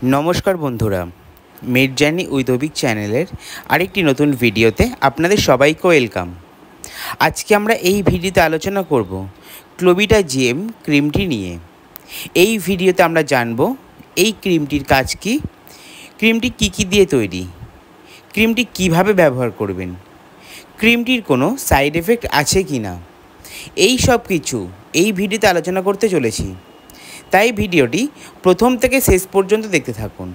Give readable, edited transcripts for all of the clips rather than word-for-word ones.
নমস্কার বন্ধুরা, made journey with Abhik চ্যানেলের আরেকটি নতুন ভিডিওতে আপনাদের সবাইকে ওয়েলকাম। আজকে আমরা এই ভিডিওতে আলোচনা করব ক্লোভিটা জিএম ক্রিমটি নিয়ে। এই ভিডিওতে আমরা জানব এই ক্রিমটির কাজ কি, ক্রিমটি কী দিয়ে তৈরি, ক্রিমটি কিভাবে ব্যবহার করবেন, ক্রিমটির কোনো সাইড এফেক্ট আছে কি না, এই সব কিছু এই ভিডিওতে আলোচনা করতে চলেছি। তাই ভিডিওটি প্রথম থেকে শেষ পর্যন্ত দেখতে থাকুন।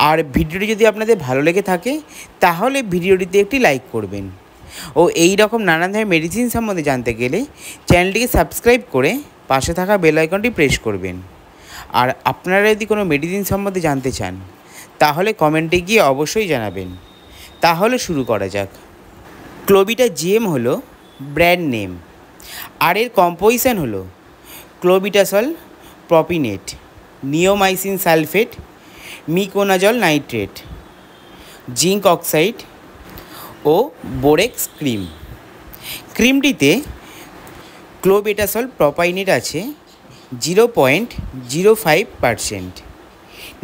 আর ভিডিওটি যদি আপনাদের ভালো লেগে থাকে তাহলে ভিডিওটিতে একটি লাইক করবেন ও এই রকম নানান ধরনের মেডিসিন সম্বন্ধে জানতে গেলে চ্যানেলটিকে সাবস্ক্রাইব করে পাশে থাকা বেল আইকনটি প্রেস করবেন। আর আপনারা যদি কোনো মেডিসিন সম্বন্ধে জানতে চান তাহলে কমেন্টে গিয়ে অবশ্যই জানাবেন। তাহলে শুরু করা যাক। ক্লোভিটা জিএম হলো ব্র্যান্ড নেম, আর এর কম্পোজিশন হলো clobetasol propionate, neomycin sulphate, miconazole nitrate, zinc oxide ও বোরেক্স ক্রিম। ক্রিমটিতে ক্লোবেটাসল প্রপাইনেট আছে 0.05%,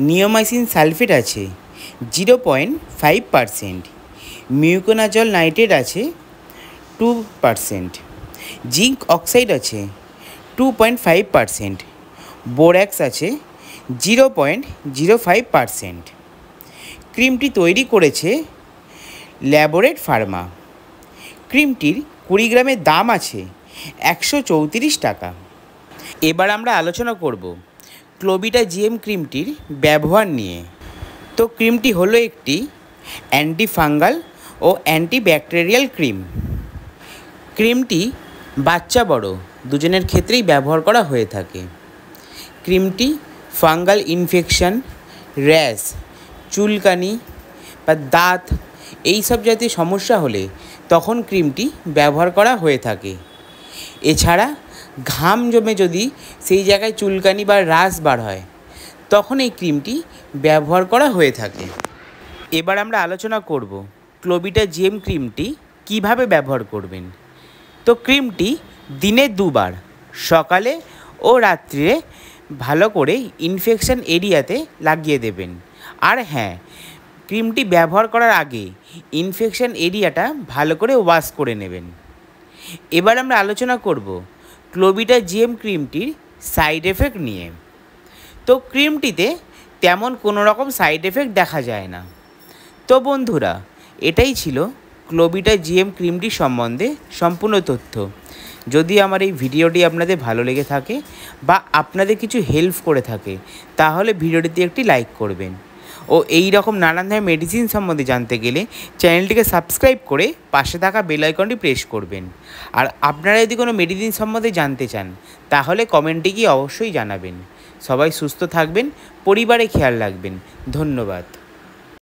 নিওমাইসিন সালফেট আছে 0.5%, মিউকোনাজল নাইট্রেট আছে 2%, জিঙ্ক অক্সাইড আছে 2.5%, বোর্যাক্স আছে 0.05%। ক্রিমটি তৈরি করেছে ল্যাবোরেট ফার্মা। ক্রিমটির 20 গ্রামের দাম আছে 134 টাকা। এবার আমরা আলোচনা করব ক্লোভিটা জিএম ক্রিমটির ব্যবহার নিয়ে। তো ক্রিমটি হলো একটি অ্যান্টিফাঙ্গাল ও অ্যান্টিব্যাকটেরিয়াল ক্রিম। ক্রিমটি বাচ্চা বড় দুজনের ক্ষেত্রেই ব্যবহার করা হয়ে থাকে। ক্রিমটি ফাঙ্গাল ইনফেকশন, র্যাশ, চুলকানি বা দাঁত এইসব জাতীয় সমস্যা হলে তখন ক্রিমটি ব্যবহার করা হয়ে থাকে। এছাড়া ঘাম জমে যদি সেই জায়গায় চুলকানি বা র্যাশ বার হয় তখন এই ক্রিমটি ব্যবহার করা হয়ে থাকে। এবার আমরা আলোচনা করব ক্লোভিটা জিএম ক্রিমটি কিভাবে ব্যবহার করবেন। তো ক্রিমটি দিনে 2 বার, সকালে ও রাত্রিরে ভালো করে ইনফেকশন এরিয়াতে লাগিয়ে দেবেন। আর হ্যাঁ, ক্রিমটি ব্যবহার করার আগে ইনফেকশন এরিয়াটা ভালো করে ওয়াশ করে নেবেন। এবার আমরা আলোচনা করব ক্লোভিটা জিএম ক্রিমটির সাইড এফেক্ট নিয়ে। তো ক্রিমটিতে তেমন কোনো রকম সাইড এফেক্ট দেখা যায় না। তো বন্ধুরা, এটাই ছিল ক্লোভিটা জিএম ক্রিমটি সম্বন্ধে সম্পূর্ণ তথ্য। যদি আমার এই ভিডিওটি আপনাদের ভালো লেগে থাকে বা আপনাদের কিছু হেল্প করে থাকে তাহলে ভিডিওটিতে একটি লাইক করবেন ও এই রকম নানান ধরনের মেডিসিন সম্বন্ধে জানতে গেলে চ্যানেলটিকে সাবস্ক্রাইব করে পাশে থাকা বেল আইকনটি প্রেস করবেন। আর আপনারা যদি কোনো মেডিসিন সম্বন্ধে জানতে চান তাহলে কমেন্টে গিয়ে অবশ্যই জানাবেন। সবাই সুস্থ থাকবেন, পরিবারে খেয়াল রাখবেন। ধন্যবাদ।